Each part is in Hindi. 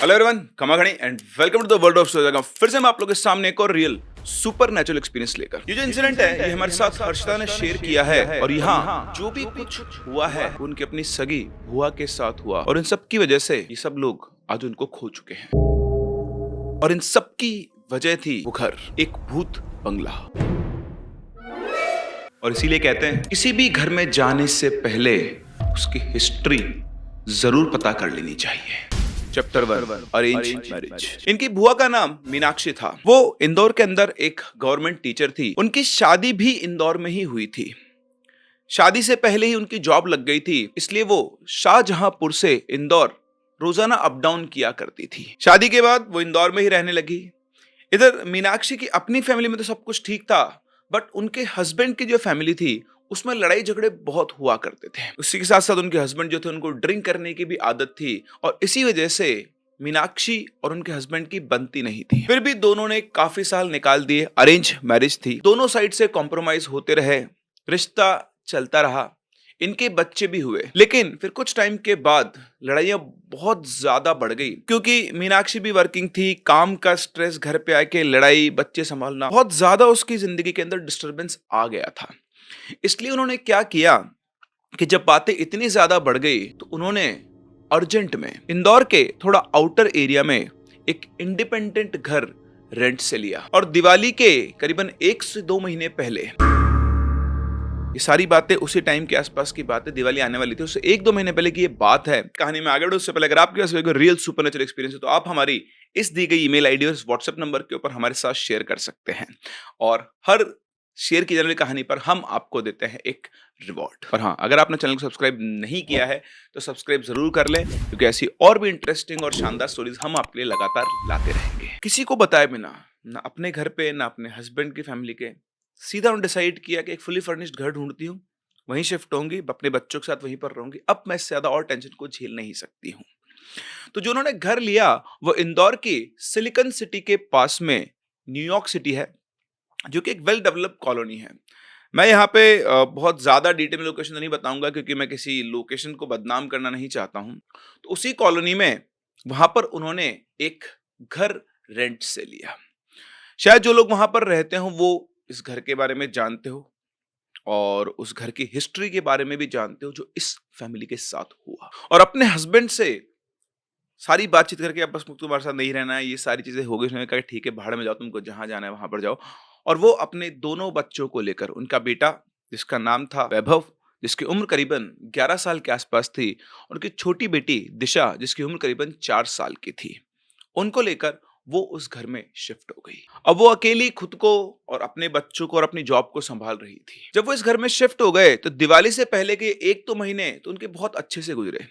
हेलो एवरीवन, खमागणी and welcome to the world of Sojaga. फिर से मैं आप लोगों के सामने एक और रियल सुपर नेचुरल एक्सपीरियंस लेकर। ये जो इंसिडेंट है ये हमारे साथ हर्षिता ने शेयर किया है और यहाँ जो भी कुछ हुआ है उनकी अपनी सगी बुआ के साथ हुआ और इन सब की वजह से ये सब लोग आज उनको खो चुके हैं। और इन सब की वजह थी वो घर, एक भूत बंगला। और इसीलिए कहते हैं किसी भी घर में जाने से पहले उसकी हिस्ट्री जरूर पता कर लेनी चाहिए। Chapter 1 arrange marriage. इनकी बुआ का नाम मीनाक्षी था। वो इंदौर के अंदर एक गवर्नमेंट टीचर थी। उनकी शादी भी इंदौर में ही हुई थी। शादी से पहले ही उनकी जॉब लग गई थी, इसलिए वो शाहजहांपुर से इंदौर रोजाना अप डाउन किया करती थी। शादी के बाद वो इंदौर में ही रहने लगी। इधर मीनाक्षी की अपनी फैमिली में तो सब कुछ ठीक था, बट उनके हस्बैंड की जो फैमिली थी उसमें लड़ाई झगड़े बहुत हुआ करते थे। उसी के साथ साथ उनके हस्बैंड जो थे उनको ड्रिंक करने की भी आदत थी और इसी वजह से मीनाक्षी और उनके हस्बैंड की बनती नहीं थी। फिर भी दोनों ने काफी साल निकाल दिए। अरेंज मैरिज थी, दोनों साइड से कॉम्प्रोमाइज होते रहे, रिश्ता चलता रहा, इनके बच्चे भी हुए। लेकिन फिर कुछ टाइम के बाद लड़ाइयां बहुत ज्यादा बढ़ गई क्योंकि मीनाक्षी भी वर्किंग थी। काम का स्ट्रेस, घर पे आके लड़ाई, बच्चे संभालना, बहुत ज्यादा उसकी जिंदगी के अंदर डिस्टरबेंस आ गया था। इसलिए उन्होंने क्या किया कि जब बातें इतनी ज्यादा बढ़ गई तो उन्होंने अर्जेंट में इंदौर के थोड़ा आउटर एरिया में एक इंडिपेंडेंट घर रेंट से लिया। और दिवाली के करीबन 1 से 2 महीने पहले, ये सारी बातें उसी टाइम के आसपास की बातें, दिवाली आने वाली थी, उससे 1-2 महीने पहले की ये बात है। कहानी में आगे बढ़े उससे पहले अगर आपके पास कोई रियल सुपरनेचुरल एक्सपीरियंस है तो आप हमारी इस दी गई ईमेल आईडी और व्हाट्सएप नंबर के ऊपर हमारे साथ शेयर कर सकते हैं और हर शेयर की जाने वाली कहानी पर हम आपको देते हैं एक रिवॉर्ड। और हाँ, अगर आपने चैनल को सब्सक्राइब नहीं किया है तो सब्सक्राइब जरूर कर लें क्योंकि ऐसी और भी इंटरेस्टिंग और शानदार स्टोरीज हम आपके लिए लगातार लाते रहेंगे। किसी को बताए बिना, ना अपने घर पे ना अपने हस्बैंड की फैमिली के, सीधा उन्होंने डिसाइड किया कि एक फुली फर्निश्ड घर ढूंढती हूँ, वहीं शिफ्ट होंगी, अपने बच्चों के साथ वहीं पर रहूंगी। अब मैं इससे ज्यादा और टेंशन को झेल नहीं सकती हूँ। तो जो उन्होंने घर लिया वो इंदौर की सिलिकॉन सिटी के पास में न्यूयॉर्क सिटी है, जो कि एक वेल डेवलप्ड कॉलोनी है। मैं यहाँ पे बहुत ज़्यादा डिटेल में लोकेशन नहीं बताऊंगा क्योंकि मैं किसी लोकेशन को बदनाम करना नहीं चाहता हूँ। तो उसी कॉलोनी में वहाँ पर उन्होंने एक घर रेंट से लिया। शायद जो लोग वहाँ पर रहते हो वो इस घर के बारे में जानते हो और उस घर की हिस्ट्री के बारे में भी जानते हो जो इस फैमिली के साथ हुआ। और अपने हस्बैंड से सारी बातचीत करके अब बस तुम्हारे साथ नहीं रहना है, ये सारी चीजें हो गई। उसने कहा ठीक है, भाड़ में जाओ, तुमको जहां जाना है वहां पर जाओ। और वो अपने दोनों बच्चों को लेकर, उनका बेटा जिसका नाम था वैभव, जिसकी उम्र करीबन 11 साल के आसपास थी, और उनकी छोटी बेटी दिशा जिसकी उम्र करीबन 4 साल की थी, उनको लेकर वो उस घर में शिफ्ट हो गई। अब वो अकेली खुद को और अपने बच्चों को और अपनी जॉब को संभाल रही थी। जब वो इस घर में शिफ्ट हो गए तो दिवाली से पहले के 1-2 महीने तो उनके बहुत अच्छे से गुजरे।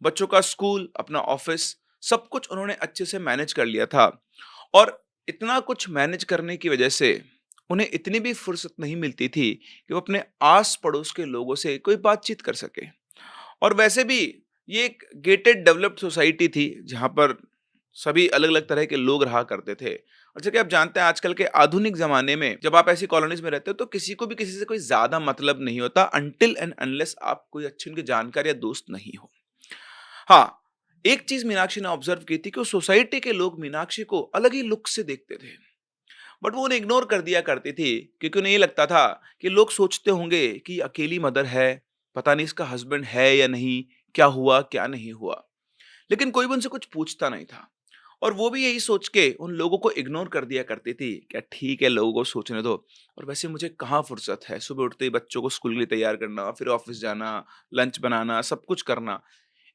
बच्चों का स्कूल, अपना ऑफिस, सब कुछ उन्होंने अच्छे से मैनेज कर लिया था। और इतना कुछ मैनेज करने की वजह से उन्हें इतनी भी फुर्सत नहीं मिलती थी कि वो अपने आस पड़ोस के लोगों से कोई बातचीत कर सके। और वैसे भी ये एक गेटेड डेवलप्ड सोसाइटी थी जहां पर सभी अलग अलग तरह के लोग रहा करते थे। और जैसे कि आप जानते हैं आजकल के आधुनिक जमाने में जब आप ऐसी कॉलोनीज में रहते हो तो किसी को भी किसी से कोई ज्यादा मतलब नहीं होता, अनटिल एंड अनलेस आप कोई अच्छी उनकी जानकार या दोस्त नहीं हो। हाँ, एक चीज मीनाक्षी ने ऑब्जर्व की थी कि उस सोसाइटी के लोग मीनाक्षी को अलग ही लुक से देखते थे, बट वो उन्हें इग्नोर कर दिया करती थी क्योंकि उन्हें ये लगता था कि लोग सोचते होंगे कि अकेली मदर है, पता नहीं इसका हस्बैंड है या नहीं, क्या हुआ क्या नहीं हुआ। लेकिन कोई भी उनसे कुछ पूछता नहीं था और वो भी यही सोच के उन लोगों को इग्नोर कर दिया करती थी। क्या ठीक है, लोगों को सोचने दो, और वैसे मुझे कहाँ फुर्सत है, सुबह उठते ही बच्चों को स्कूल के लिए तैयार करना, फिर ऑफिस जाना, लंच बनाना, सब कुछ करना।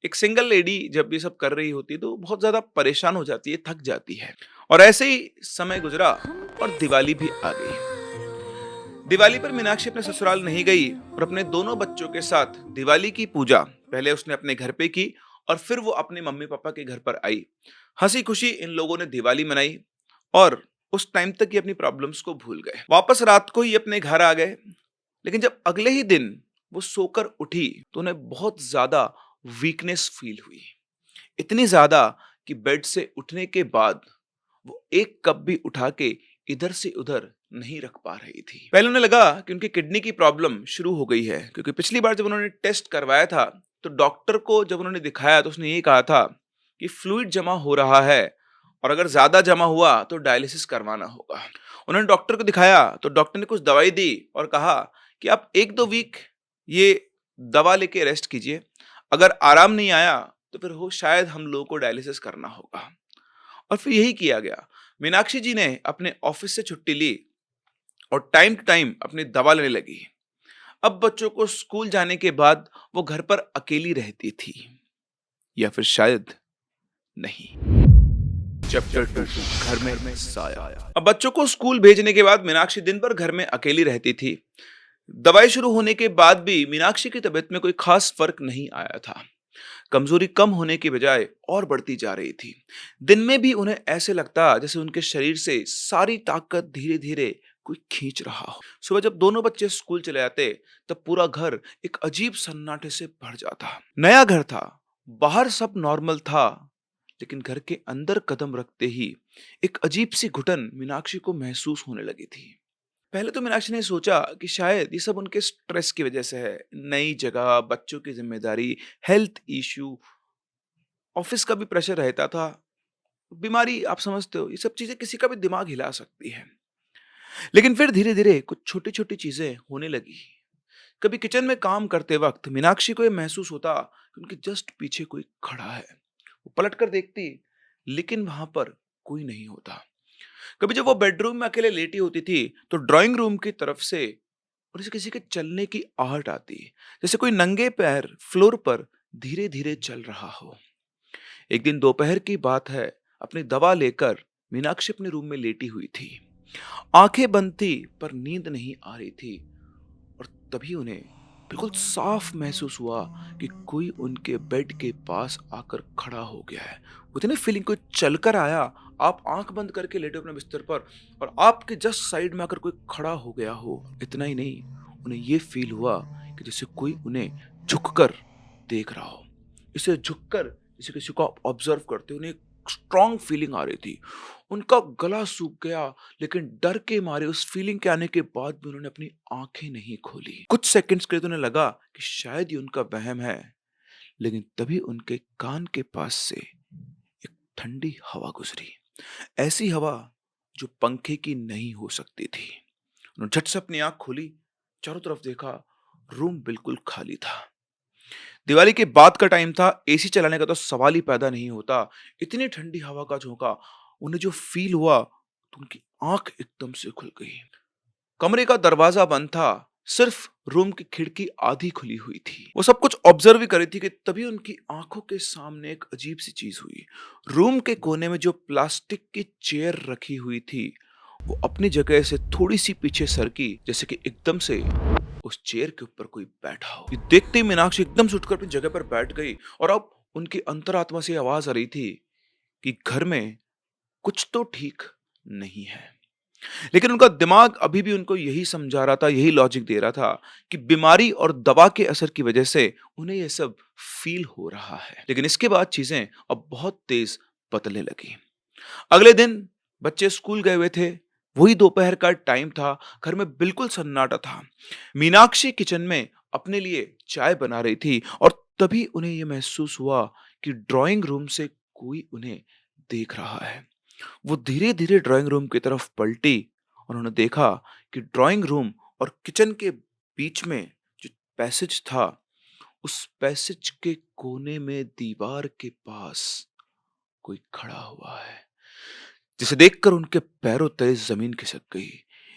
एक सिंगल लेडी जब ये सब कर रही होती है तो बहुत ज्यादा परेशान हो जाती है, थक जाती है। और ऐसे ही समय गुजरा और दिवाली भी आ गई। दिवाली पर मीनाक्षी अपने ससुराल नहीं गई और अपने दोनों बच्चों के साथ दिवाली की पूजा पहले उसने अपने घर पे की और फिर वो अपने मम्मी पापा के घर पर आई। हंसी खुशी इन लोगों ने दिवाली मनाई और उस टाइम तक ये अपनी प्रॉब्लम्स को भूल गए। वापस रात को ही अपने घर आ गए। लेकिन जब अगले ही दिन वो सोकर उठी तो उन्हें बहुत ज्यादा वीकनेस फील हुई, इतनी ज्यादा कि बेड से उठने के बाद वो एक कप भी उठा के इधर से उधर नहीं रख पा रही थी। पहले उन्हें लगा कि उनकी किडनी की प्रॉब्लम शुरू हो गई है क्योंकि पिछली बार जब उन्होंने टेस्ट करवाया था तो डॉक्टर को जब उन्होंने दिखाया तो उसने ये कहा था कि फ्लूइड जमा हो रहा है और अगर ज्यादा जमा हुआ तो डायलिसिस करवाना होगा। उन्होंने डॉक्टर को दिखाया तो डॉक्टर ने कुछ दवाई दी और कहा कि आप 1-2 वीक ये दवा लेके रेस्ट कीजिए। अगर आराम नहीं आया तो फिर हो शायद हम लोगों को डायलिसिस करना होगा। और फिर यही किया गया। मीनाक्षी जी ने अपने ऑफिस से छुट्टी ली और टाइम टू टाइम अपनी दवा लेने लगी। अब बच्चों को स्कूल जाने के बाद वो घर पर अकेली रहती थी, या फिर शायद नहीं। चैप्टर 2, घर में साया। अब बच्चों को स्कूल भेजने के बाद मीनाक्षी दिन भर घर में अकेली रहती थी। दवाई शुरू होने के बाद भी मीनाक्षी की तबीयत में कोई खास फर्क नहीं आया था। कमजोरी कम होने की बजाय और बढ़ती जा रही थी। दिन में भी उन्हें ऐसे लगता जैसे उनके शरीर से सारी ताकत धीरे धीरे कोई खींच रहा हो। सुबह जब दोनों बच्चे स्कूल चले जाते तब पूरा घर एक अजीब सन्नाटे से भर जाता। नया घर था, बाहर सब नॉर्मल था, लेकिन घर के अंदर कदम रखते ही एक अजीब सी घुटन मीनाक्षी को महसूस होने लगी थी। पहले तो मीनाक्षी ने सोचा कि शायद ये सब उनके स्ट्रेस की वजह से है। नई जगह, बच्चों की जिम्मेदारी, हेल्थ इश्यू, ऑफिस का भी प्रेशर रहता था, बीमारी, आप समझते हो, ये सब चीजें किसी का भी दिमाग हिला सकती है। लेकिन फिर धीरे धीरे कुछ छोटी छोटी चीजें होने लगी। कभी किचन में काम करते वक्त मीनाक्षी को यह महसूस होता कि उनके जस्ट पीछे कोई खड़ा है। वो पलट कर देखती, लेकिन वहां पर कोई नहीं होता। कभी जब वो बेडरूम में अकेले लेटी होती थी तो ड्राइंग रूम की तरफ से और जैसे किसी के चलने की आहट आती, जैसे कोई नंगे पैर फ्लोर पर धीरे धीरे चल रहा हो। एक दिन दोपहर की बात है, अपनी दवा लेकर मीनाक्षी अपने रूम में लेटी हुई थी। आंखें बंद थी पर नींद नहीं आ रही थी और तभी उन्हें बिल्कुल साफ महसूस हुआ कि कोई उनके बेड के पास आकर खड़ा हो गया है। वो इतनी फीलिंग, कोई चलकर आया, आप आंख बंद करके लेटे अपने बिस्तर पर और आपके जस्ट साइड में आकर कोई खड़ा हो गया हो। इतना ही नहीं, उन्हें ये फील हुआ कि जैसे कोई उन्हें झुककर देख रहा हो। इसे झुककर जैसे किसी को आप ऑब्जर्व करते हो, उन्हें स्ट्रॉन्ग फीलिंग आ रही थी। उनका गला सूख गया, लेकिन डर के मारे उस फीलिंग के आने के बाद भी उन्होंने अपनी आंखें नहीं खोली। कुछ सेकंड्स के लिए तो उन्हें लगा कि शायद ये उनका वहम है, लेकिन तभी उनके कान के पास से एक ठंडी हवा गुजरी। ऐसी हवा जो पंखे की नहीं हो सकती थी। उन्होंने झट से अपनी आंख खोली, चारों तरफ देखा, रूम बिल्कुल खाली था। दिवाली के बाद का टाइम था, एसी चलाने का तो सवाल ही पैदा नहीं होता। इतनी ठंडी हवा का झोंका, उन्हें जो फील हुआ तो उनकी आंख एकदम से खुल गई। कमरे का दरवाजा बंद था, सिर्फ रूम की खिड़की आधी खुली हुई थी। वो सब कुछ ऑब्जर्व ही कर रही थी कि तभी उनकी आंखों के सामने एक अजीब सी चीज हुई। रूम के कोने में जो प्लास्टिक की चेयर रखी हुई थी वो अपनी जगह से थोड़ी सी पीछे सरकी, जैसे कि एकदम से उस चेयर के ऊपर कोई बैठा हो। ये देखते ही मीनाक्षी एकदम से उठकर अपनी जगह पर बैठ गई और अब उनकी अंतरात्मा से आवाज आ रही थी कि घर में कुछ तो ठीक नहीं है। लेकिन उनका दिमाग अभी भी उनको यही समझा रहा था, यही लॉजिक दे रहा था कि बीमारी और दवा के असर की वजह से उन्हें यह सब फील हो रहा है। लेकिन इसके बाद चीजें अब बहुत तेज बदलने लगी। अगले दिन बच्चे स्कूल गए हुए थे, वही दोपहर का टाइम था, घर में बिल्कुल सन्नाटा था। मीनाक्षी किचन में अपने लिए चाय बना रही थी और तभी उन्हें यह महसूस हुआ कि ड्राइंग रूम से कोई उन्हें देख रहा है। वो धीरे धीरे ड्राइंग रूम की तरफ पलटी और उन्होंने देखा कि ड्राइंग रूम और किचन के बीच में जो पैसेज था, उस पैसेज के कोने में दीवार के पास कोई खड़ा हुआ है, जिसे देखकर उनके पैरों तले जमीन खिसक गई।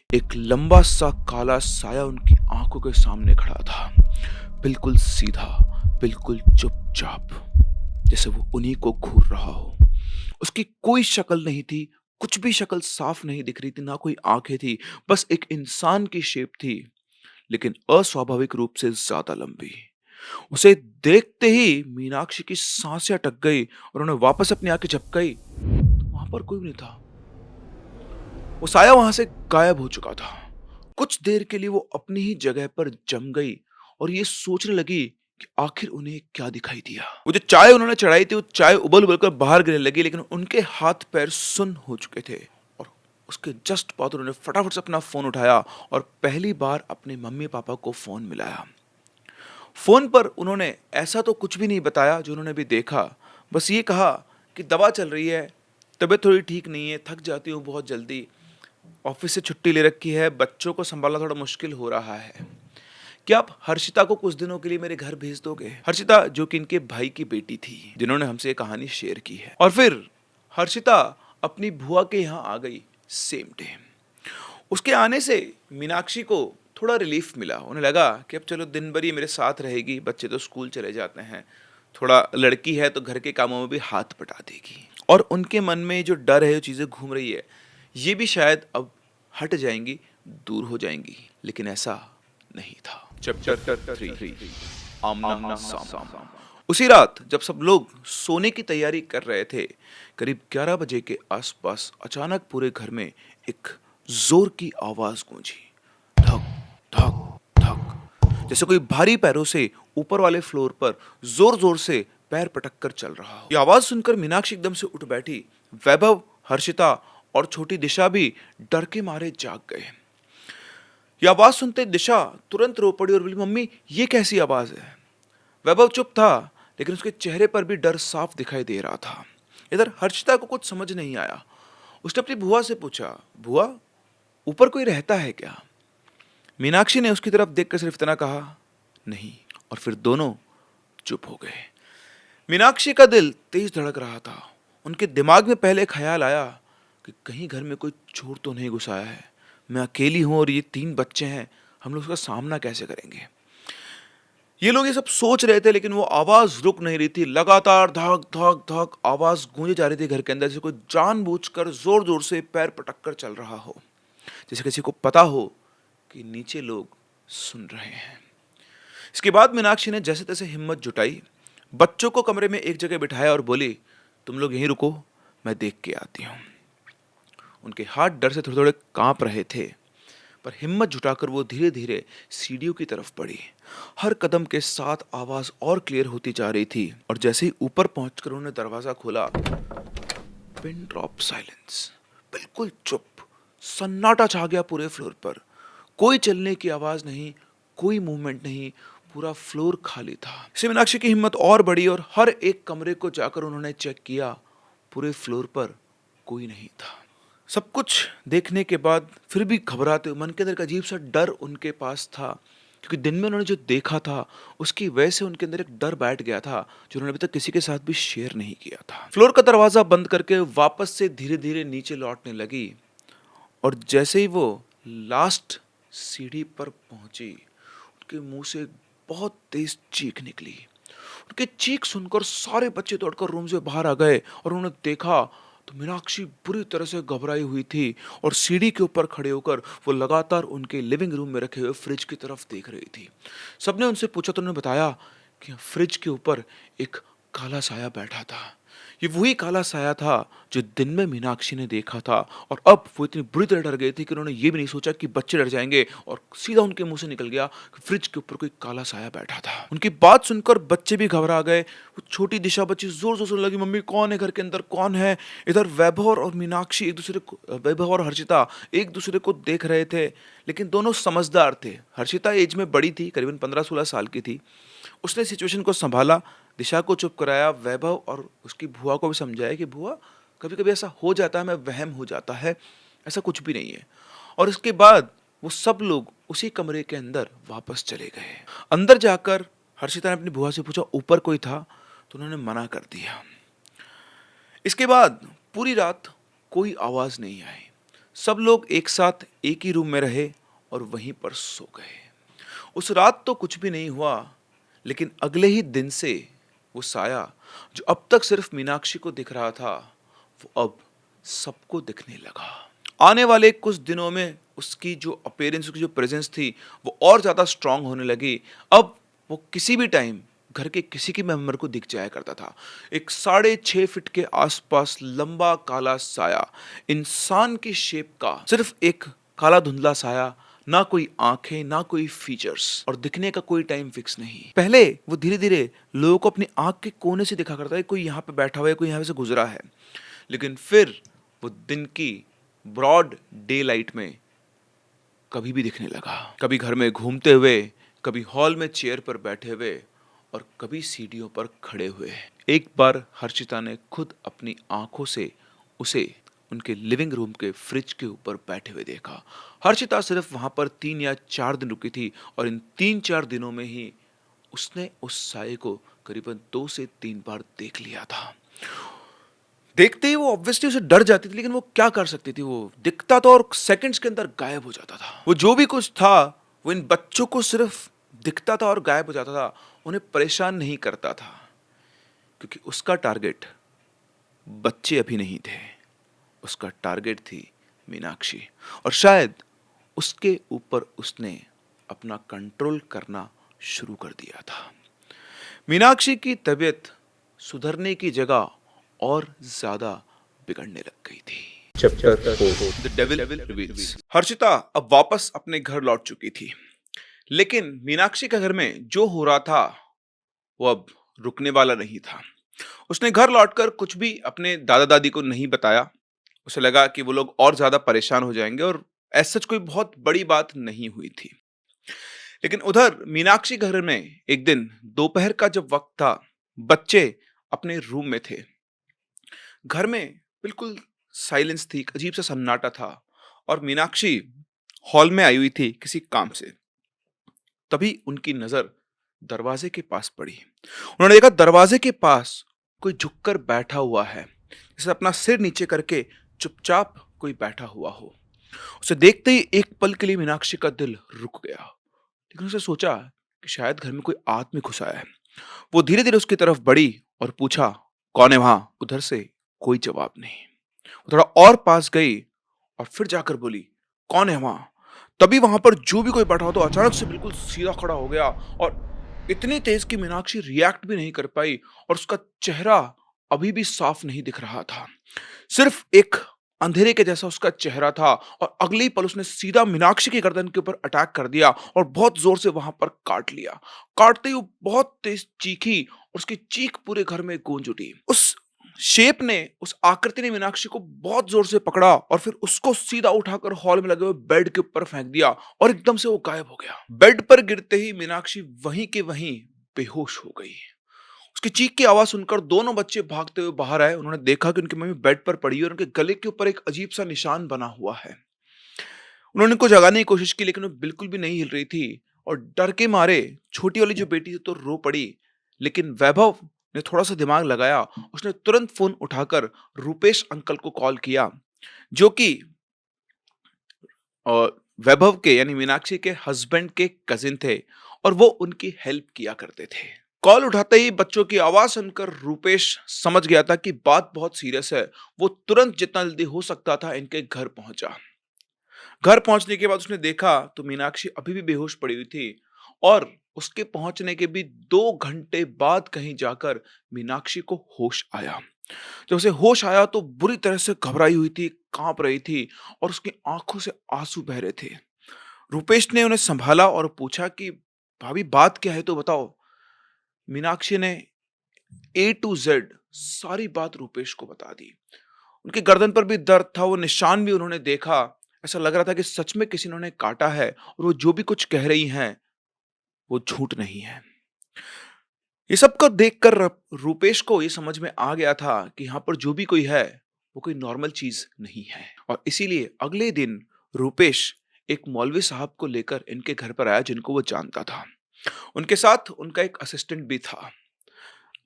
एक लंबा सा काला साया उनकी आंखों के सामने खड़ा था, बिल्कुल सीधा, बिल्कुल चुपचाप, जैसे वो उन्हीं को घूर रहा हो। उसकी कोई शक्ल नहीं थी, कुछ भी शक्ल साफ नहीं दिख रही थी, ना कोई आंखें थी, बस एक इंसान की शेप थी, लेकिन अस्वाभाविक रूप से ज्यादा लंबी। उसे देखते ही मीनाक्षी की सांसें अटक गई और उन्हें वापस अपनी आंखें झपकाई। वहां पर कोई नहीं था। वो साया वहां से गायब हो चुका था। कुछ देर के लिए वो अपनी ही जगह पर जम गई और ये सोचने लगी कि आखिर उन्हें क्या दिखाई दिया। वो जो चाय उन्होंने चढ़ाई थी, वो चाय उबल उबल कर बाहर गिरने लगी, लेकिन उनके हाथ पैर सुन्न हो चुके थे। और उसके जस्ट बाद उन्होंने फटाफट से अपना फोन उठाया और पहली बार अपने मम्मी पापा को फोन मिलाया। फोन पर उन्होंने ऐसा तो कुछ भी नहीं बताया जो उन्होंने भी देखा, बस ये कहा कि दवा चल रही है, तबीयत थोड़ी ठीक नहीं है, थक जाती हूँ बहुत जल्दी, ऑफिस से छुट्टी ले रखी है, बच्चों को संभालना थोड़ा मुश्किल हो रहा है, क्या आप हर्षिता को कुछ दिनों के लिए मेरे घर भेज दोगे? हर्षिता जो कि इनके भाई की बेटी थी, जिन्होंने हमसे ये कहानी शेयर की है। और फिर हर्षिता अपनी बुआ के यहाँ आ गई सेम डे। उसके आने से मीनाक्षी को थोड़ा रिलीफ मिला। उन्हें लगा कि अब चलो दिन भर ये मेरे साथ रहेगी, बच्चे तो स्कूल चले जाते हैं, थोड़ा लड़की है तो घर के कामों में भी हाथ बटा देगी, और उनके मन में जो डर है, जो चीजें घूम रही है, ये भी शायद अब हट जाएंगी, दूर हो जाएंगी। लेकिन ऐसा नहीं था। चैप्टर 3 आमना सामना। उसी रात जब सब लोग सोने की तैयारी कर रहे थे, करीब 11 बजे के आसपास अचानक पूरे घर में एक जोर की आवाज गूंजी। धक धक धक, जैसे कोई भारी पैरों से ऊपर वाले फ्लोर पर जोर जोर से पैर पटक कर चल रहा हो। ये आवाज सुनकर मीनाक्षी एकदम से उठ बैठी। वैभव, हर्षिता और छोटी दिशा भी डर के मारे जाग गए। यह आवाज सुनते दिशा तुरंत रो पड़ी और बोली, मम्मी ये कैसी आवाज है? वैभव चुप था, लेकिन उसके चेहरे पर भी डर साफ दिखाई दे रहा था। इधर हर्षिता को कुछ समझ नहीं आया। उसने अपनी बुआ से पूछा, बुआ ऊपर कोई रहता है क्या? मीनाक्षी ने उसकी तरफ देखकर सिर्फ इतना कहा, नहीं, और फिर दोनों चुप हो गए। मीनाक्षी का दिल तेज धड़क रहा था। उनके दिमाग में पहले ख्याल आया कि कहीं घर में कोई चोर तो नहीं घुस आया है। मैं अकेली हूं और ये 3 बच्चे हैं, हम लोग उसका सामना कैसे करेंगे? ये लोग ये सब सोच रहे थे, लेकिन वो आवाज रुक नहीं रही थी। लगातार धक धक धक आवाज गूंजे जा रही थी घर के अंदर, जैसे कोई जानबूझकर जोर जोर से पैर पटक कर चल रहा हो, जैसे किसी को पता हो कि नीचे लोग सुन रहे हैं। इसके बाद मीनाक्षी ने जैसे तैसे हिम्मत जुटाई, बच्चों को कमरे में एक जगह बिठाया और बोली, तुम लोग यहीं रुको, मैं देख के आती हूँ। उनके हाथ डर से थोड़े थोड़े कांप रहे थे, पर हिम्मत जुटाकर वो धीरे धीरे सीढ़ियों की तरफ बढ़ी। हर कदम के साथ आवाज और क्लियर होती जा रही थी, और जैसे ही ऊपर पहुंचकर उन्होंने दरवाजा खोला, पिन ड्रॉप साइलेंस, बिल्कुल चुप, सन्नाटा छा गया पूरे फ्लोर पर। कोई चलने की आवाज नहीं, कोई मूवमेंट नहीं, पूरा फ्लोर खाली था। इससे मीनाक्षी की हिम्मत और बढ़ी और हर एक कमरे को जाकर उन्होंने चेक किया। पूरे फ्लोर पर कोई नहीं था। सब कुछ देखने के बाद फिर भी घबराते, मन के अंदर एक अजीब सा डर उनके पास था, क्योंकि दिन में उन्होंने जो देखा था उसकी वजह से उनके अंदर एक डर बैठ गया था, जो उन्होंने अभी तक किसी के साथ भी शेयर नहीं किया था। फ्लोर का दरवाजा बंद करके वापस से धीरे धीरे नीचे लौटने लगी, और जैसे ही वो लास्ट सीढ़ी पर पहुंची, उनके मुंह से बहुत तेज चीख निकली। उनके चीख सुनकर सारे बच्चे दौड़कर रूम से बाहर आ गए, और उन्होंने देखा तो मीनाक्षी बुरी तरह से घबराई हुई थी, और सीढ़ी के ऊपर खड़े होकर वो लगातार उनके लिविंग रूम में रखे हुए फ्रिज की तरफ देख रही थी। सबने उनसे पूछा तो उन्होंने बताया कि फ्रिज के ऊपर एक काला साया बैठा था। ये वही काला साया था जो दिन में मीनाक्षी ने देखा था, और अब वो इतनी बुरी तरह डर गई थी कि उन्होंने ये भी नहीं सोचा कि बच्चे डर जाएंगे, और सीधा उनके मुंह से निकल गया कि फ्रिज के ऊपर कोई काला साया बैठा था। उनकी बात सुनकर बच्चे भी घबरा गए। वो छोटी दिशा बच्ची जोर जोर से लगी, मम्मी कौन है घर के अंदर, कौन है? इधर वैभव और मीनाक्षी एक दूसरे को, वैभव और हर्षिता एक दूसरे को देख रहे थे, लेकिन दोनों समझदार थे। हर्षिता एज में बड़ी थी, करीबन 15-16 साल की थी। उसने सिचुएशन को संभाला, दिशा को चुप कराया, वैभव और उसकी बुआ को भी समझाया कि बुआ कभी कभी ऐसा हो जाता है, हमें वहम हो जाता है, ऐसा कुछ भी नहीं है। और इसके बाद वो सब लोग उसी कमरे के अंदर वापस चले गए। अंदर जाकर हर्षिता ने अपनी बुआ से पूछा ऊपर कोई था, तो उन्होंने मना कर दिया। इसके बाद पूरी रात कोई आवाज नहीं आई। सब लोग एक साथ एक ही रूम में रहे और वहीं पर सो गए। उस रात तो कुछ भी नहीं हुआ, लेकिन अगले ही दिन से वो साया जो अब तक सिर्फ मीनाक्षी को दिख रहा था, वो अब सबको दिखने लगा। आने वाले कुछ दिनों में उसकी जो अपीयरेंस, उसकी जो प्रेजेंस थी, वो और ज्यादा स्ट्रांग होने लगी। अब वो किसी भी टाइम घर के किसी की मेंबर को दिख जाया करता था। एक 6.5 फीट के आसपास लंबा काला साया, इंसान की शेप का, सिर्फ एक काला धुंधला साया, ना कोई आंखें, ना कोई फीचर्स, और दिखने का कोई टाइम फिक्स नहीं। पहले वो धीरे धीरे लोगों को अपनी आंख के कोने से दिखा करता है, कोई यहाँ पे बैठा हुआ है, कोई यहाँ से गुजरा है, लेकिन फिर वो दिन की ब्रॉड डे लाइट में कभी भी दिखने लगा। कभी घर में घूमते हुए, कभी हॉल में चेयर पर बैठे हुए, और कभी सीढ़ियों पर खड़े हुए। एक बार हर्षिता ने खुद अपनी आंखों से उसे उनके लिविंग रूम के फ्रिज के ऊपर बैठे हुए देखा। हर्षिता सिर्फ वहां पर 3 या 4 दिन रुकी थी और इन 3-4 दिनों में ही उसने उस साये को करीबन 2 से 3 बार देख लिया था। देखते ही वो ऑब्वियसली उसे डर जाती थी, लेकिन वो क्या कर सकती थी? वो दिखता था और सेकंड्स के अंदर गायब हो जाता था। वो जो भी कुछ था वो इन बच्चों को सिर्फ दिखता था और गायब हो जाता था, उन्हें परेशान नहीं करता था, क्योंकि उसका टारगेट बच्चे अभी नहीं थे, उसका टारगेट थी मीनाक्षी। और शायद उसके ऊपर उसने अपना कंट्रोल करना शुरू कर दिया था। मीनाक्षी की तबीयत सुधरने की जगह और ज्यादा बिगड़ने लग गई थी। Chapter 4 the devil reveals. Harshita अब वापस अपने घर लौट चुकी थी, लेकिन मीनाक्षी के घर में जो हो रहा था वो अब रुकने वाला नहीं था। उसने घर लौटकर कुछ भी अपने दादा दादी को नहीं बताया। उसे लगा कि वो लोग और ज्यादा परेशान हो जाएंगे, और ऐसा सच कोई बहुत बड़ी बात नहीं हुई थी। लेकिन उधर मीनाक्षी घर में एक दिन दोपहर का जब वक्त था, बच्चे अपने रूम में थे। घर में बिल्कुल साइलेंस थी, एक अजीब सा सन्नाटा था, और मीनाक्षी हॉल में आई हुई थी किसी काम से। तभी उनकी नजर दरवाजे के पास पड़ी। उन्होंने देखा दरवाजे के पास कोई झुककर बैठा हुआ है, जैसे अपना सिर नीचे करके चुपचाप कोई बैठा हुआ हो। उसे देखते ही एक पल के लिए मीनाक्षी का दिल रुक गया, लेकिन उसने सोचा कि शायद घर में कोई आदमी घुसा है। वो धीरे धीरे उसकी तरफ बढ़ी और पूछा, कौन है वहां? उधर से कोई जवाब नहीं। वो थोड़ा और पास गई और फिर जाकर बोली, कौन है वहां? तभी वहां पर जो भी कोई बैठा हो तो अचानक से बिल्कुल सीधा खड़ा हो गया, और इतनी तेज कि मीनाक्षी रिएक्ट भी नहीं कर पाई, और उसका चेहरा अभी भी साफ नहीं दिख रहा था। सिर्फ एक अंधेरे के जैसा उसका चेहरा था, और अगले ही पल उसने सीधा मीनाक्षी की गर्दन के ऊपर अटैक कर दिया और बहुत जोर से वहां पर काट लिया। काटते ही वो बहुत तेज चीखी और उसकी चीख पूरे घर में गूंज उठी। उस शेप ने, उस आकृति ने मीनाक्षी को बहुत जोर से पकड़ा और फिर उसको सीधा उठाकर हॉल में लगे हुए बेड के ऊपर फेंक दिया, और एकदम से वो गायब हो गया। बेड पर गिरते ही मीनाक्षी वहीं के वहीं बेहोश हो गई। उसकी चीख की आवाज सुनकर दोनों बच्चे भागते हुए बाहर आए। उन्होंने देखा कि उनकी मम्मी बेड पर पड़ी है और उनके गले के ऊपर एक अजीब सा निशान बना हुआ है। उन्होंने उनको जगाने की कोशिश की, लेकिन वो बिल्कुल भी नहीं हिल रही थी, और डर के मारे छोटी वाली जो बेटी थी तो रो पड़ी। लेकिन वैभव ने थोड़ा सा दिमाग लगाया, उसने तुरंत फोन उठाकर रूपेश अंकल को कॉल किया, जो कि वैभव के यानी मीनाक्षी के हस्बैंड के कजिन थे, और वो उनकी हेल्प किया करते थे। कॉल उठाते ही बच्चों की आवाज सुनकर रूपेश समझ गया था कि बात बहुत सीरियस है। वो तुरंत जितना जल्दी हो सकता था इनके घर पहुंचा। घर पहुंचने के बाद उसने देखा तो मीनाक्षी अभी भी बेहोश पड़ी हुई थी, और उसके पहुंचने के भी 2 घंटे बाद कहीं जाकर मीनाक्षी को होश आया। जब उसे होश आया तो बुरी तरह से घबराई हुई थी, कांप रही थी, और उसकी आंखों से आंसू बह रहे थे। रूपेश ने उन्हें संभाला और पूछा कि भाभी बात क्या है तो बताओ। मीनाक्षी ने ए टू जेड सारी बात रूपेश को बता दी। उनकी गर्दन पर भी दर्द था, वो निशान भी उन्होंने देखा। ऐसा लग रहा था कि सच में किसी ने उन्हें काटा है, और वो जो भी कुछ कह रही हैं वो झूठ नहीं है। ये सब को देखकर रूपेश को ये समझ में आ गया था कि यहाँ पर जो भी कोई है वो कोई नॉर्मल चीज नहीं है, और इसीलिए अगले दिन रूपेश एक मौलवी साहब को लेकर इनके घर पर आया, जिनको वो जानता था। उनके साथ उनका एक असिस्टेंट भी था।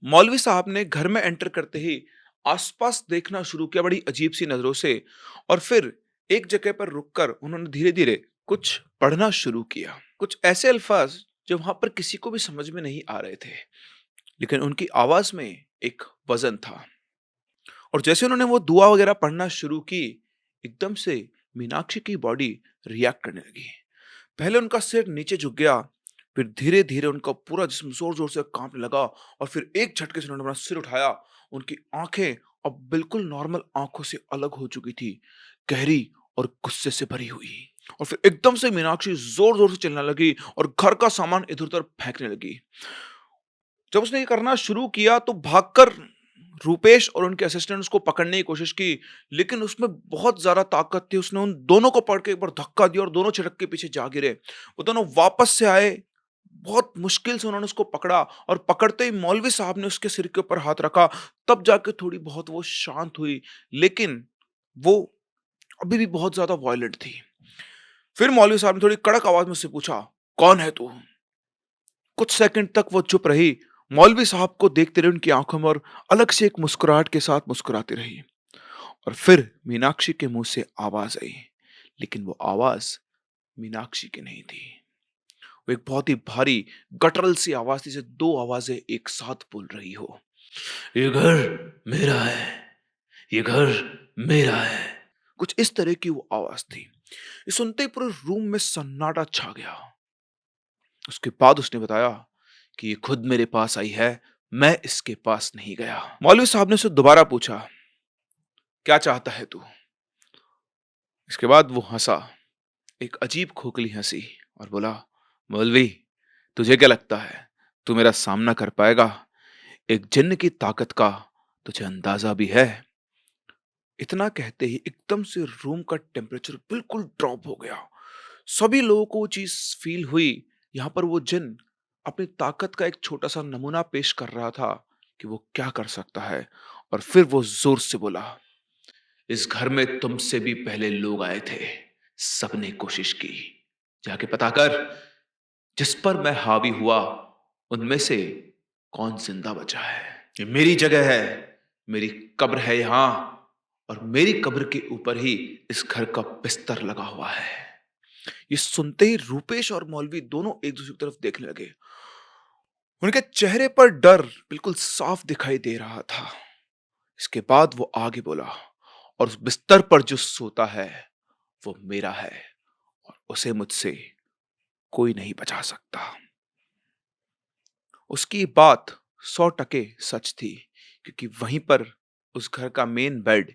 मौलवी साहब ने घर में एंटर करते ही आसपास देखना शुरू किया बड़ी अजीब सी नजरों से, और फिर एक जगह पर रुककर उन्होंने धीरे धीरे कुछ पढ़ना शुरू किया। कुछ ऐसे अल्फाज जो वहां पर किसी को भी समझ में नहीं आ रहे थे, लेकिन उनकी आवाज में एक वजन था। और जैसे उन्होंने वो दुआ वगैरह पढ़ना शुरू की, एकदम से मीनाक्षी की बॉडी रिएक्ट करने लगी। पहले उनका सिर नीचे झुक गया, फिर धीरे धीरे उनका पूरा जिस्म जोर जोर से कांपने लगा, और फिर एक झटके से उन्होंने अपना सिर उठाया। उनकी आंखें अब बिल्कुल नॉर्मल आंखों से अलग हो चुकी थी, गहरी और गुस्से से भरी हुई। और फिर एकदम से मीनाक्षी जोर जोर से चलने लगी और घर का सामान इधर उधर फेंकने लगी। जब उसने ये करना शुरू किया तो भागकर रूपेश और उनके असिस्टेंट उसको पकड़ने की कोशिश की, लेकिन उसमें बहुत ज्यादा ताकत थी। उसने उन दोनों को पकड़ के एक बार धक्का दिया और दोनों छिटक के पीछे जा गिरे। वो दोनों वापस से आए, बहुत मुश्किल से उन्होंने उसको पकड़ा और पकड़ते ही मौलवी साहब ने उसके सिर के ऊपर हाथ रखा, तब जाके थोड़ी बहुत वो शांत हुई। लेकिन वो अभी भी बहुत ज़्यादा वॉयलेंट थी। फिर मौलवी साहब ने थोड़ी कड़क आवाज़ में उससे पूछा, "कौन है तू?" कुछ सेकंड तक वो चुप रही, मौलवी साहब को देखते रही उनकी आँखों में और अलग से एक मुस्कुराहट के साथ मुस्कुराती रही। और फिर मीनाक्षी के मुँह से आवाज़ आई, लेकिन वो आवाज़ मीनाक्षी की नहीं थी। वो एक बहुत ही भारी गटरल सी आवाज़ थी, जैसे 2 आवाज़ें एक साथ बोल रही हो। ये घर मेरा है, ये घर मेरा है। कुछ इस तरह की वो आवाज़ थी। ये सुनते ही पूरे रूम में सन्नाटा छा गया। उसके बाद उसने बताया कि ये खुद मेरे पास आई है, मैं इसके पास नहीं गया। मौलवी साहब ने उससे दोबारा पूछा, क्या चाहता है तू? इसके बाद वो हंसा, एक अजीब खोखली हंसी, और बोला, मौलवी, तुझे क्या लगता है तू मेरा सामना कर पाएगा? एक जिन्न की ताकत का तुझे अंदाजा भी है? इतना कहते ही एकदम से रूम का टेम्परेचर बिल्कुल ड्रॉप हो गया। सभी लोगों को वो चीज फील हुई। यहाँ पर वो जिन अपनी ताकत का एक छोटा सा नमूना पेश कर रहा था कि वो क्या कर सकता है। और फिर वो जोर से बोला, इस घर में तुमसे भी पहले लोग आए थे, सबने कोशिश की, जाके पता कर, जिस पर मैं हावी हुआ उनमें से कौन जिंदा बचा है। ये मेरी जगह है, मेरी कब्र है यहां, और मेरी कब्र के ऊपर ही इस घर का बिस्तर लगा हुआ है। ये सुनते ही रूपेश और मौलवी दोनों एक दूसरे की तरफ देखने लगे। उनके चेहरे पर डर बिल्कुल साफ दिखाई दे रहा था। इसके बाद वो आगे बोला, और उस बिस्तर पर जो सोता है वो मेरा है, और उसे मुझसे कोई नहीं बचा सकता। उसकी बात 100% सच थी, क्योंकि वहीं पर उस घर का मेन बेड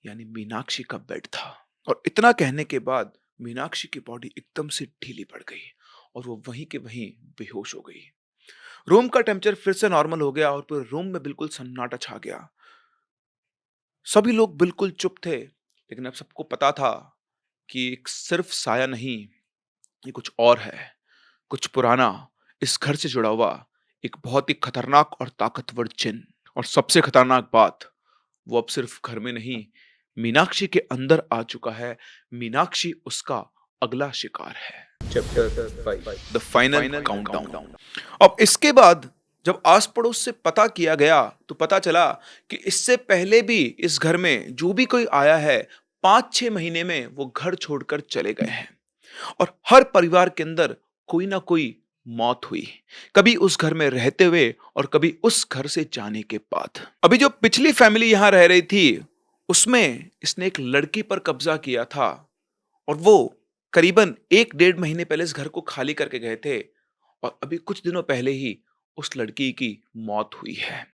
यानी मीनाक्षी का बेड था। और इतना कहने के बाद मीनाक्षी की बॉडी एकदम से ढीली पड़ गई और वो वहीं के वहीं बेहोश हो गई। रूम का टेम्परेचर फिर से नॉर्मल हो गया और पूरे रूम में बिल्कुल सन्नाटा छा गया। सभी लोग बिल्कुल चुप थे, लेकिन अब सबको पता था कि एक सिर्फ साया नहीं, ये कुछ और है, कुछ पुराना, इस घर से जुड़ा हुआ एक बहुत ही खतरनाक और ताकतवर जिन। और सबसे खतरनाक बात, वो अब सिर्फ घर में नहीं, मीनाक्षी के अंदर आ चुका है। मीनाक्षी उसका अगला शिकार है। Chapter 5, the final countdown. अब इसके बाद जब आस पड़ोस से पता किया गया तो पता चला कि इससे पहले भी इस घर में जो भी कोई आया है, 5-6 महीने में वो घर छोड़कर चले गए हैं। और हर परिवार के अंदर कोई ना कोई मौत हुई, कभी उस घर में रहते हुए और कभी उस घर से जाने के बाद। अभी जो पिछली फैमिली यहां रह रही थी, उसमें इसने एक लड़की पर कब्जा किया था, और वो करीबन 1-1.5 महीने पहले इस घर को खाली करके गए थे, और अभी कुछ दिनों पहले ही उस लड़की की मौत हुई है।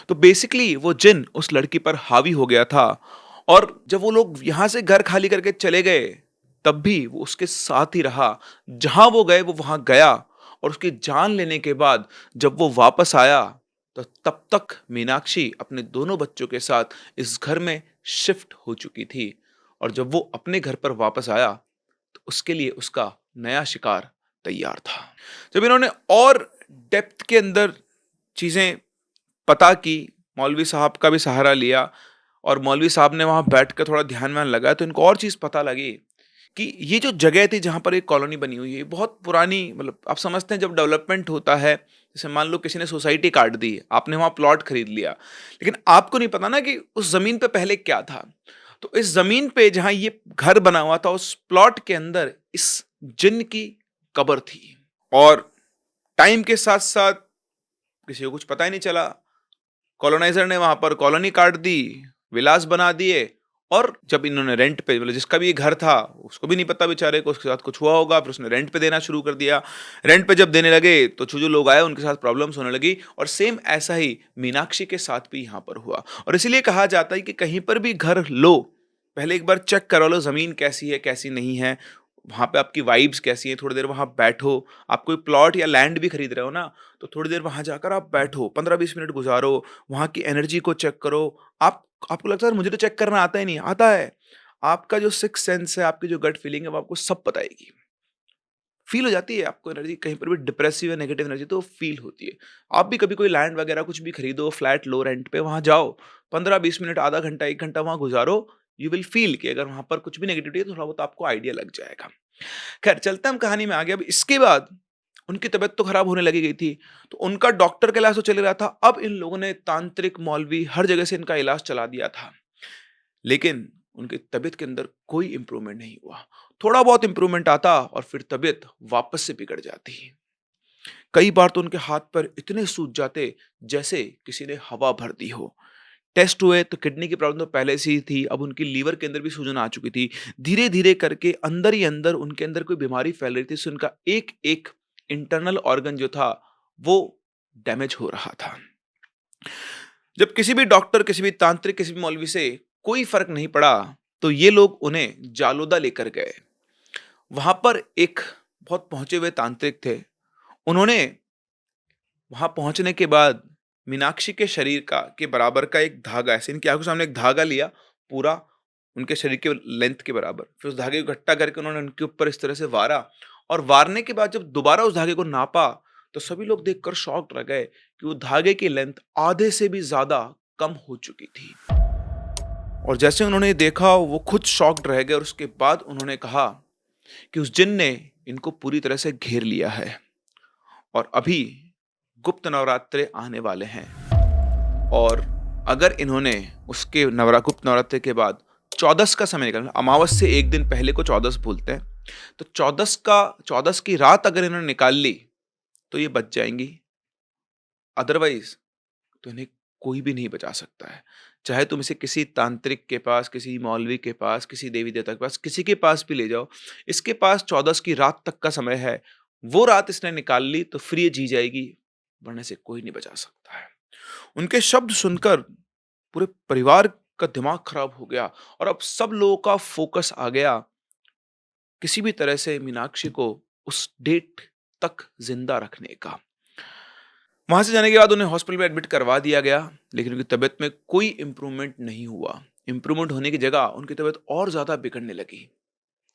तो बेसिकली वो जिन उस लड़की पर हावी हो गया था, और जब वो लोग यहां से घर खाली करके चले गए, तब भी वो उसके साथ ही रहा। जहां वो गए वो वहां गया, और उसकी जान लेने के बाद जब वो वापस आया, तो तब तक मीनाक्षी अपने दोनों बच्चों के साथ इस घर में शिफ्ट हो चुकी थी। और जब वो अपने घर पर वापस आया, तो उसके लिए उसका नया शिकार तैयार था। जब इन्होंने और डेप्थ के अंदर चीजें पता की, मौलवी साहब का भी सहारा लिया, और मौलवी साहब ने वहां बैठकर थोड़ा ध्यान में लगाया, तो इनको और चीज पता लगी कि ये जो जगह थी जहां पर एक कॉलोनी बनी हुई है, बहुत पुरानी, मतलब आप समझते हैं जब डेवलपमेंट होता है, जैसे मान लो किसी ने सोसाइटी काट दी, आपने वहां प्लॉट खरीद लिया, लेकिन आपको नहीं पता ना कि उस जमीन पे पहले क्या था। तो इस जमीन पे जहां ये घर बना हुआ था, उस प्लॉट के अंदर इस जिन की कब्र थी। और टाइम के साथ साथ किसी को कुछ पता ही नहीं चला, कॉलोनाइजर ने वहां पर कॉलोनी काट दी, विलास बना दिए, और जब इन्होंने रेंट पे, मतलब जिसका भी ये घर था उसको भी नहीं पता बेचारे को, उसके साथ कुछ हुआ होगा, फिर उसने रेंट पे देना शुरू कर दिया। रेंट पे जब देने लगे तो जो जो लोग आए उनके साथ प्रॉब्लम्स होने लगी, और सेम ऐसा ही मीनाक्षी के साथ भी यहाँ पर हुआ। और इसीलिए कहा जाता है कि कहीं पर भी घर लो, पहले एक बार चेक करा लो जमीन कैसी है कैसी नहीं है, वहां पे आपकी वाइब्स कैसी है, थोड़ी देर वहां बैठो। आप कोई प्लॉट या लैंड भी खरीद रहे हो ना, तो थोड़ी देर वहां जाकर आप बैठो, 15-20 मिनट गुजारो, वहां की एनर्जी को चेक करो। आपको लगता है मुझे तो चेक करना आता ही नहीं, आता है। आपका जो सिक्स सेंस है, आपकी जो गट फीलिंग है, वो आपको सब बताएगी। फील हो जाती है आपको एनर्जी, कहीं पर भी डिप्रेसिव या नेगेटिव एनर्जी तो फील होती है। आप भी कभी कोई लैंड वगैरह कुछ भी खरीदो, फ्लैट लो रेंट पे, वहाँ जाओ, 15-20 मिनट, आधा घंटा, 1 घंटा वहाँ गुज़ारो, यू विल फील कि अगर वहाँ पर कुछ भी नेगेटिविटी है तो थोड़ा बहुत आपको आइडिया लग जाएगा। खैर चलते हैं हम कहानी में आगे। अब इसके बाद उनकी तबीयत तो खराब होने लगी गई थी, तो उनका डॉक्टर का इलाज तो चल रहा था। अब इन लोगों ने तांत्रिक, मौलवी हर जगह से इनका इलाज चला दिया था। लेकिन उनकी तबीयत के अंदर कोई इंप्रूवमेंट नहीं हुआ। थोड़ा बहुत इंप्रूवमेंट आता और फिर तबीयत वापस से बिगड़ जाती। कई बार तो उनके हाथ पर इतने सूज जाते जैसे किसी ने हवा भर दी हो। टेस्ट हुए तो किडनी की प्रॉब्लम तो पहले से ही थी, अब उनकी लीवर के अंदर भी सूजन आ चुकी थी। धीरे-धीरे करके अंदर ही अंदर उनके अंदर कोई बीमारी फैल रही थी, इससे उनका एक-एक इंटरनल ऑर्गन जो था, वो डैमेज हो रहा था। जब किसी भी डॉक्टर, किसी भी तांत्रिक, किसी भी मौलवी से कोई फ़र्क नहीं पड़ा, तो ये लोग उन्हें जालोदा लेकर गए। वहाँ पर एक बहुत पहुँचे हुए तांत्रिक थे। उन्होंने वहाँ पहुँचने के बाद मीनाक्षी के शरीर का के बराबर का एक धागा, ऐसे इनकी आँखों के सामने एक धागा लिया, पूरा उनके शरीर के लेंथ के बराबर। फिर उस धागे को इकट्ठा करके उन्होंने उनके ऊपर इस तरह से वारा, और वारने के बाद जब दोबारा उस धागे को नापा, तो सभी लोग देखकर शॉक्ड रह गए कि वो धागे की लेंथ आधे से भी ज़्यादा कम हो चुकी थी। और जैसे उन्होंने ये देखा, वो खुद शॉक्ड रह गए और उसके बाद उन्होंने कहा कि उस जिन ने इनको पूरी तरह से घेर लिया है और अभी गुप्त नवरात्रे आने वाले हैं, और अगर इन्होंने उसके गुप्त नवरात्रे के बाद चौदस का समय निकाला, अमावस से एक दिन पहले को चौदस बोलते हैं, तो चौदस की रात अगर इन्होंने निकाल ली तो ये बच जाएंगी। अदरवाइज तो इन्हें कोई भी नहीं बचा सकता है। चाहे तुम इसे किसी तांत्रिक के पास, किसी मौलवी के पास, किसी देवी देवता के पास, किसी के पास भी ले जाओ, इसके पास चौदस की रात तक का समय है। वो रात इसने निकाल ली तो फिर ये जी जाएगी, वरना से कोई नहीं बचा सकता है। उनके शब्द सुनकर पूरे परिवार का दिमाग खराब हो गया और अब सब लोगों का फोकस आ गया किसी भी तरह से मीनाक्षी को उस डेट तक जिंदा रखने का। वहां से जाने के बाद उन्हें हॉस्पिटल में एडमिट करवा दिया गया, लेकिन उनकी तबीयत में कोई इंप्रूवमेंट नहीं हुआ। इंप्रूवमेंट होने की जगह उनकी तबीयत और ज्यादा बिगड़ने लगी।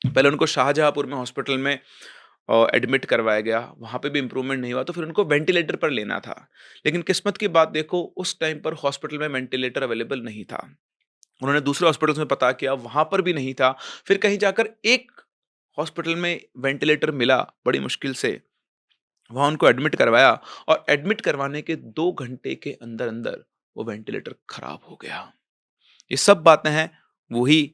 पहले उनको शाहजहांपुर में हॉस्पिटल में एडमिट करवाया गया, वहां पे भी इंप्रूवमेंट नहीं हुआ, तो फिर उनको वेंटिलेटर पर लेना था। लेकिन किस्मत की बात देखो, उस टाइम पर हॉस्पिटल में वेंटिलेटर अवेलेबल नहीं था। उन्होंने दूसरे हॉस्पिटल्स में पता किया, वहां पर भी नहीं था। फिर कहीं जाकर एक हॉस्पिटल में वेंटिलेटर मिला बड़ी मुश्किल से, वहां उनको एडमिट करवाया और एडमिट करवाने के 2 घंटे के अंदर अंदर वो वेंटिलेटर खराब हो गया। ये सब बातें हैं वही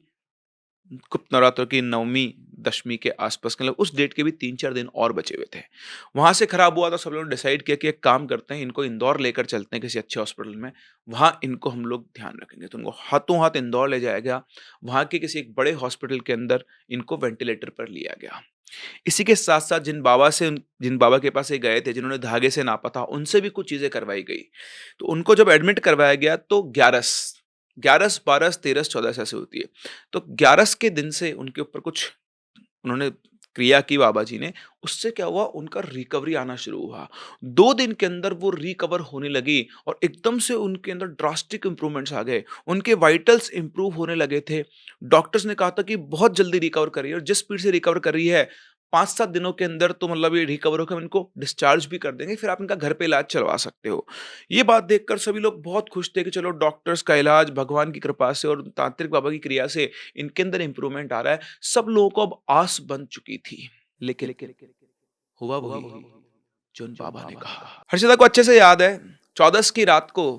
गुप्त नवरात्र की नवमी दशमी के आसपास, मतलब उस डेट के भी 3-4 दिन और बचे हुए थे। वहां से खराब हुआ तो सब लोगों ने डिसाइड किया कि एक काम करते हैं, इनको इंदौर लेकर चलते हैं किसी अच्छे हॉस्पिटल में, वहां इनको हम लोग ध्यान रखेंगे। तो उनको हाथों हाथ इंदौर ले जाया गया। वहां के किसी एक बड़े हॉस्पिटल के अंदर इनको वेंटिलेटर पर लिया गया। इसी के साथ साथ जिन बाबा के पास ये गए थे, जिन्होंने धागे से नापा था, उनसे भी कुछ चीजें करवाई गई। तो उनको जब एडमिट करवाया गया तो 11 12 13 14 ऐसे होती है। तो 11 के दिन से उनके ऊपर कुछ उन्होंने क्रिया की बाबा जी ने, उससे क्या हुआ, उनका रिकवरी आना शुरू हुआ। 2 दिन के अंदर वो रिकवर होने लगी और एकदम से उनके अंदर ड्रास्टिक इंप्रूवमेंट्स आ गए। उनके वाइटल्स इंप्रूव होने लगे थे। डॉक्टर्स ने कहा था कि बहुत जल्दी रिकवर कर रही है और जिस स्पीड से रिकवर कर रही है, 5-7 दिनों के अंदर तो मतलब ये रिकवर होकर हम इनको डिस्चार्ज भी कर देंगे, फिर आप इनका घर पे इलाज चलवा सकते हो। ये बात देखकर सभी लोग बहुत खुश थे कि चलो डॉक्टर्स का इलाज भगवान की कृपा से और तांत्रिक बाबा की क्रिया से इनके अंदर इंप्रूवमेंट आ रहा है। सब लोगों को अब आस बन चुकी थी। लेकिन हुआ वही जो उन बाबा ने कहा। हर्षिता को अच्छे से याद है, 14 की रात को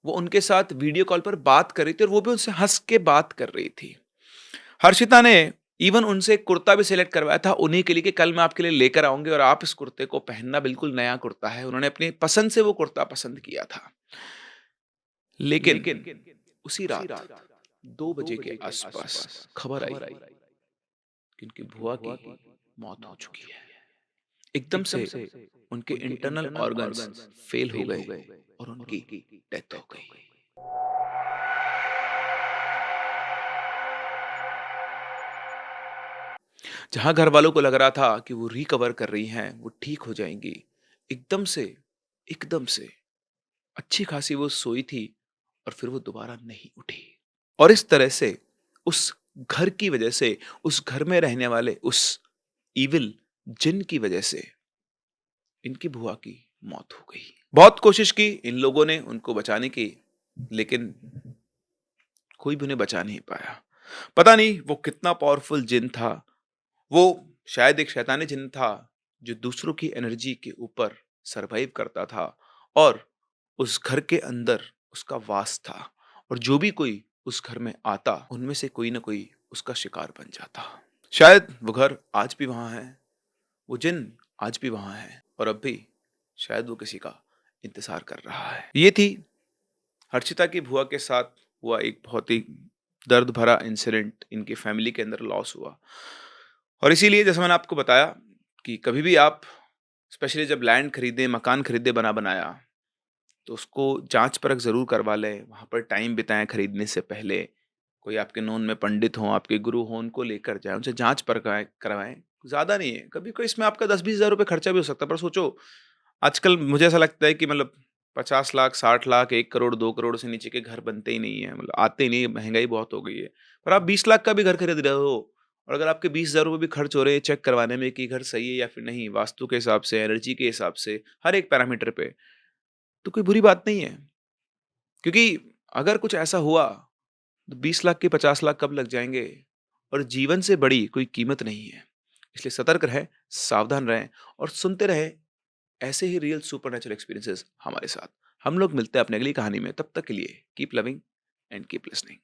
वो उनके साथ वीडियो कॉल पर बात कर रही थी और वो भी उनसे हंस के बात कर रही थी। हर्षिता ने इवन उनसे एक कुर्ता भी सिलेक्ट करवाया था उन्हीं के लिए कि कल मैं आपके लिए लेकर आऊंगी और आप इस कुर्ते को पहनना, बिल्कुल नया कुर्ता है। उन्होंने अपनी पसंद से वो कुर्ता पसंद किया था। लेकिन उसी रात 2 बजे के आसपास खबर आई कि उनकी बुआ की मौत हो चुकी है। एकदम से उनके इंटरनल ऑर्गन्स फेल हो गए और उनकी डेथ हो गई। जहां घर वालों को लग रहा था कि वो रिकवर कर रही हैं, वो ठीक हो जाएंगी, एकदम से एकदम से अच्छी खासी वो सोई थी और फिर वो दोबारा नहीं उठी। और इस तरह से उस घर की वजह से, उस घर में रहने वाले उस इविल जिन की वजह से इनकी बुआ की मौत हो गई। बहुत कोशिश की इन लोगों ने उनको बचाने की, लेकिन कोई भी उन्हें बचा नहीं पाया। पता नहीं वो कितना पावरफुल जिन था। वो शायद एक शैतानी जिन था जो दूसरों की एनर्जी के ऊपर सरवाइव करता था, और उस घर के अंदर उसका वास था, और जो भी कोई उस घर में आता उनमें से कोई ना कोई उसका शिकार बन जाता। शायद वो घर आज भी वहां है, वो जिन आज भी वहां है, और अब भी शायद वो किसी का इंतजार कर रहा है। ये थी हर्षिता की बुआ के साथ हुआ एक बहुत ही दर्द भरा इंसिडेंट। इनकी फैमिली के अंदर लॉस हुआ, और इसीलिए जैसे मैंने आपको बताया कि कभी भी आप स्पेशली जब लैंड खरीदें, मकान खरीदे बना बनाया, तो उसको जांच परख जरूर करवा लें। वहां पर टाइम बिताएं खरीदने से पहले। कोई आपके नोन में पंडित हो, आपके गुरु हो, उनको लेकर जाएं, उनसे जांच परख करवाएं। ज्यादा नहीं है, कभी कोई इसमें आपका 10-20 हज़ार रुपये खर्चा भी हो सकता है, पर सोचो आजकल मुझे ऐसा लगता है कि मतलब 50 लाख, 60 लाख, 1 करोड़, 2 करोड़ से नीचे के घर बनते ही नहीं है, मतलब आते ही नहीं, महंगाई बहुत हो गई है। पर आप 20 लाख का भी घर खरीद रहे हो, और अगर आपके 20 हज़ार रुपये भी खर्च हो रहे हैं चेक करवाने में कि घर सही है या फिर नहीं, वास्तु के हिसाब से, एनर्जी के हिसाब से, हर एक पैरामीटर पे, तो कोई बुरी बात नहीं है। क्योंकि अगर कुछ ऐसा हुआ तो 20 लाख के 50 लाख कब लग जाएंगे, और जीवन से बड़ी कोई कीमत नहीं है। इसलिए सतर्क रहें, सावधान रहें, और सुनते रहें ऐसे ही रियल सुपरनेचुरल एक्सपीरियंसेस हमारे साथ। हम लोग मिलते हैं अपने अगली कहानी में, तब तक के लिए keep loving and keep listening.